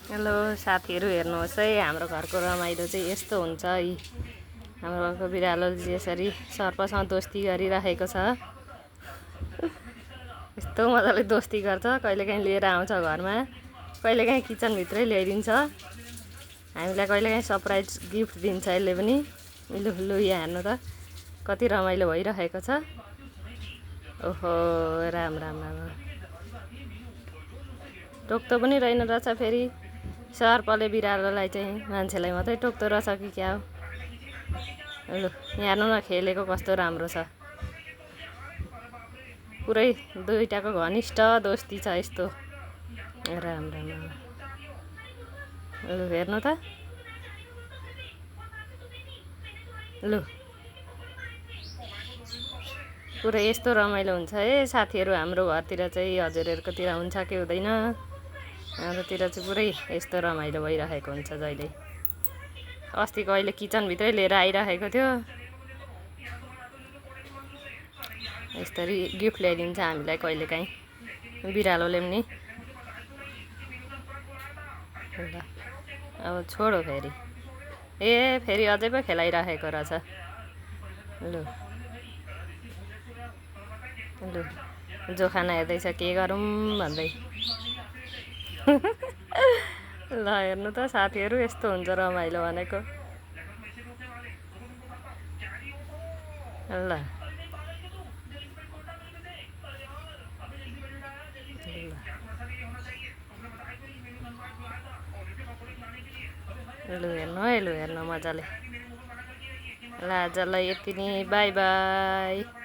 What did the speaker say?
Hello साथीहरू, हेर्नुहोस् है, हाम्रो घरको रमाइलो चाहिँ यस्तो हुन्छ है। हाम्रो घरको बिरालोले यसरी सर्पसँग दोस्ती गरिराखेको छ। यस्तो मजाले दोस्ती गर्छ। कहिलेकाहीँ लिएर आउँछ घरमा, कहिलेकाहीँ किचनभित्रै ल्याइदिन्छ। हामीलाई कहिलेकाहीँ सरप्राइज गिफ्ट दिन्छ यसले पनि। लु यहाँ हेर्नु त, कति रमाइलो भइरहेको छ। ओहो, राम राम राम। टोक्दो पनि रहेन रहेछ फेरि। सर्पले बिरालोलाई चाहिँ मान्छेलाई मात्रै टोक्दो रहेछ कि क्या हो। लु यहाँ हेर्नु न, खेलेको कस्तो राम्रो छ। पुरै दुईटाको घनिष्ठ दोस्ती छ यस्तो। राम राम राम। लु हेर्नु त, लु पुरै यस्तो रमाइलो हुन्छ है साथीहरू। हाम्रो घरतिर चाहिँ, हजुरहरूकोतिर हुन्छ कि हुँदैन? हाम्रोतिर चाहिँ पुरै यस्तो रमाइलो भइरहेको हुन्छ जहिले। अस्ति कहिले किचनभित्रै लिएर आइरहेको थियो। यस्तरी गिफ्ट ल्याइदिन्छ हामीलाई कहिलेकाहीँ बिरालोले पनि। ल अब छोडो फेरि। फेरि अझै पो खेलाइरहेको रहेछ। लु लु जोखाना हेर्दैछ के गरौँ भन्दै। ल हेर्नु त साथीहरू, यस्तो हुन्छ रमाइलो भनेको। ल लु हेर्नु है, लु हेर्नु मजाले। ल आजलाई यति नै, बाई बाई।